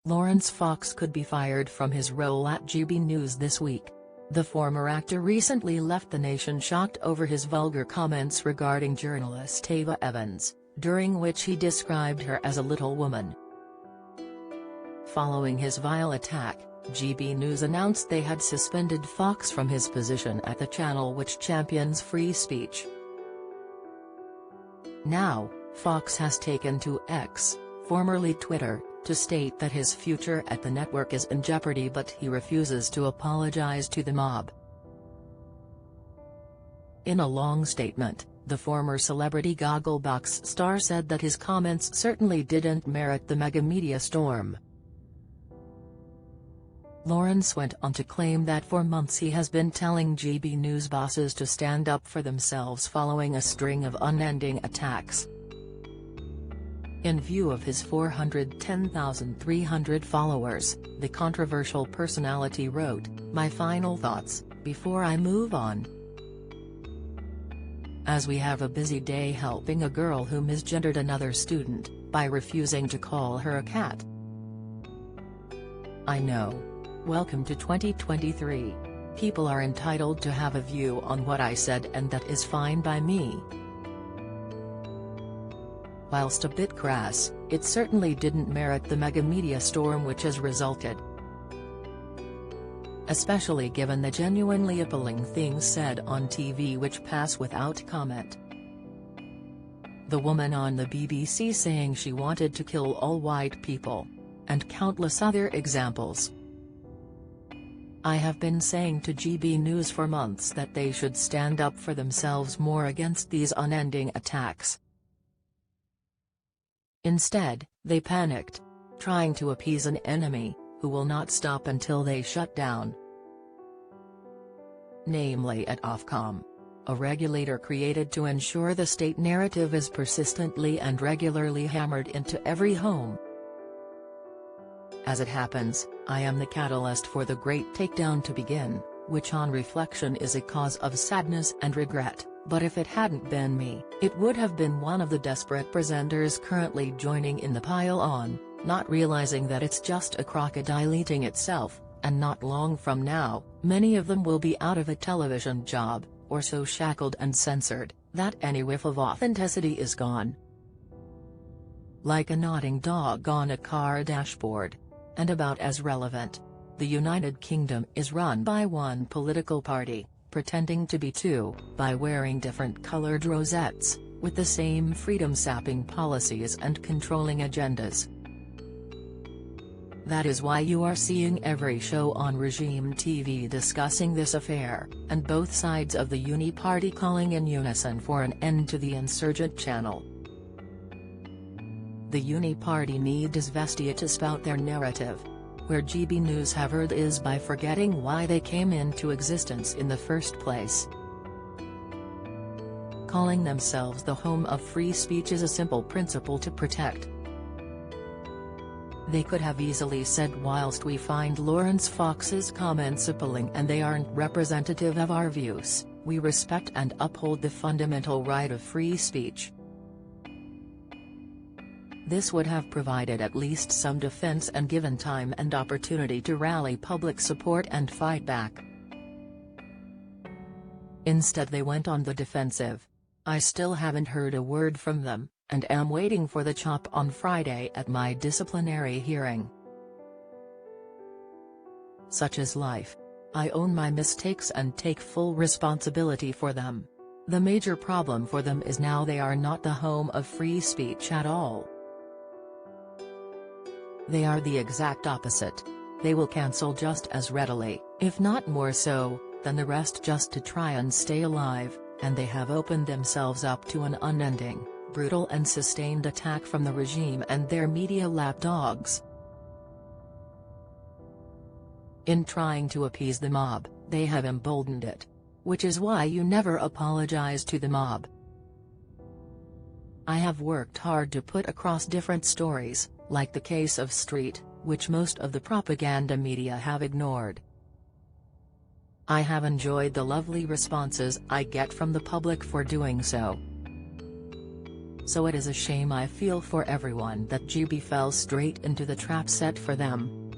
Laurence Fox could be fired from his role at GB News this week. The former actor recently left the nation shocked over his vulgar comments regarding journalist Ava Evans, during which he described her as a little woman. Following his vile attack, GB News announced they had suspended Fox from his position at the channel, which champions free speech. Now, Fox has taken to X, formerly Twitter, to state that his future at the network is in jeopardy, but he refuses to apologize to the mob. In a long statement, the former celebrity Gogglebox star said that his comments certainly didn't merit the mega media storm. Laurence went on to claim that for months he has been telling GB News bosses to stand up for themselves following a string of unending attacks. In view of his 410,300 followers, the controversial personality wrote, "My final thoughts, before I move on. As we have a busy day helping a girl who misgendered another student, by refusing to call her a cat. I know. Welcome to 2023. People are entitled to have a view on what I said, and that is fine by me. Whilst a bit crass, it certainly didn't merit the mega media storm which has resulted. Especially given the genuinely appalling things said on TV which pass without comment. The woman on the BBC saying she wanted to kill all white people. And countless other examples. I have been saying to GB News for months that they should stand up for themselves more against these unending attacks. Instead, they panicked, trying to appease an enemy, who will not stop until they shut down. Namely at Ofcom, a regulator created to ensure the state narrative is persistently and regularly hammered into every home. As it happens, I am the catalyst for the great takedown to begin, which on reflection is a cause of sadness and regret, but if it hadn't been me, it would have been one of the desperate presenters currently joining in the pile-on, not realizing that it's just a crocodile eating itself, and not long from now, many of them will be out of a television job, or so shackled and censored, that any whiff of authenticity is gone. Like a nodding dog on a car dashboard. And about as relevant. The United Kingdom is run by one political party, pretending to be two, by wearing different colored rosettes, with the same freedom-sapping policies and controlling agendas. That is why you are seeing every show on regime TV discussing this affair, and both sides of the Uni party calling in unison for an end to the insurgent channel. The Uni party need Izvestia to spout their narrative. Where GB News have erred is by forgetting why they came into existence in the first place. Calling themselves the home of free speech is a simple principle to protect. They could have easily said, whilst we find Laurence Fox's comments appalling and they aren't representative of our views, we respect and uphold the fundamental right of free speech. This would have provided at least some defense and given time and opportunity to rally public support and fight back. Instead they went on the defensive. I still haven't heard a word from them, and am waiting for the chop on Friday at my disciplinary hearing. Such is life. I own my mistakes and take full responsibility for them. The major problem for them is now they are not the home of free speech at all. They are the exact opposite. They will cancel just as readily, if not more so, than the rest just to try and stay alive, and they have opened themselves up to an unending, brutal and sustained attack from the regime and their media lapdogs. In trying to appease the mob, they have emboldened it. Which is why you never apologize to the mob. I have worked hard to put across different stories, like the case of Street, which most of the propaganda media have ignored. I have enjoyed the lovely responses I get from the public for doing so. so it is a shame I feel for everyone that GB fell straight into the trap set for them.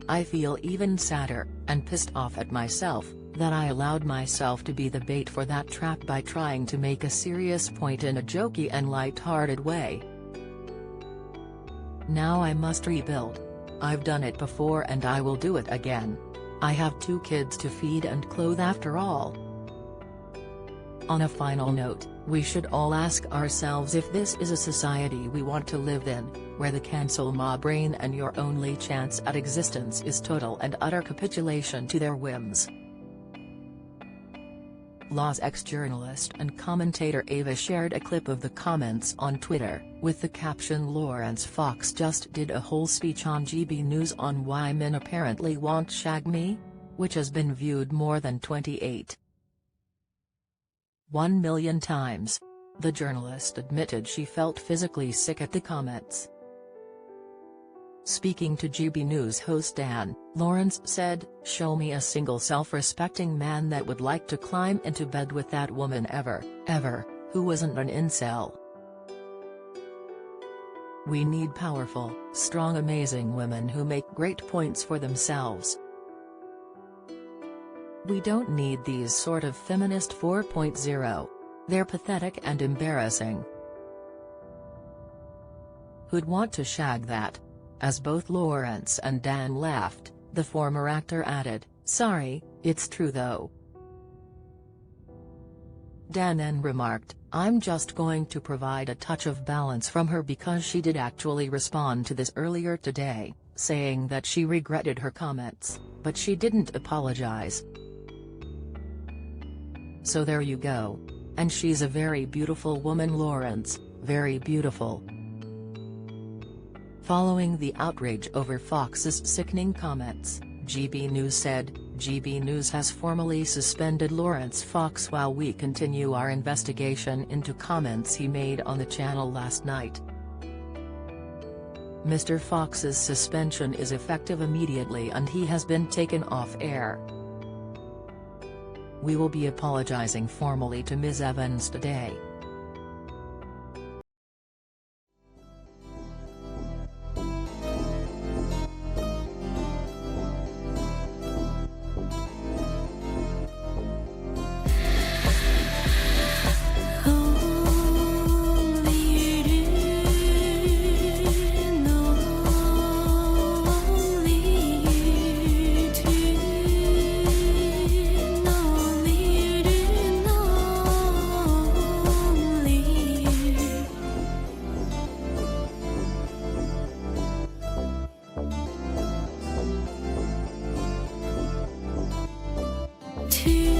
I feel even sadder, and pissed off at myself, that I allowed myself to be the bait for that trap by trying to make a serious point in a jokey and light-hearted way. Now I must rebuild. I've done it before and I will do it again. I have 2 kids to feed and clothe after all. On a final note, we should all ask ourselves if this is a society we want to live in, where the cancel mob reign and your only chance at existence is total and utter capitulation to their whims. Law's ex-journalist and commentator Ava shared a clip of the comments on Twitter, with the caption "Laurence Fox just did a whole speech on GB News on why men apparently won't shag me?", which has been viewed more than 28.1 million times. The journalist admitted she felt physically sick at the comments. Speaking to GB News host Dan, Laurence said, "Show me a single self-respecting man that would like to climb into bed with that woman ever, who isn't an incel. We need powerful, strong amazing women who make great points for themselves. We don't need these sort of feminist 4.0. They're pathetic and embarrassing. Who'd want to shag that?" As both Laurence and Dan laughed, the former actor added, "Sorry, it's true though." Dan then remarked, "I'm just going to provide a touch of balance from her because she did actually respond to this earlier today, saying that she regretted her comments, but she didn't apologize. So there you go. And she's a very beautiful woman, Laurence, very beautiful." Following the outrage over Fox's sickening comments, GB News said, "GB News has formally suspended Laurence Fox while we continue our investigation into comments he made on the channel last night. Mr. Fox's suspension is effective immediately and he has been taken off air. We will be apologizing formally to Ms. Evans today." To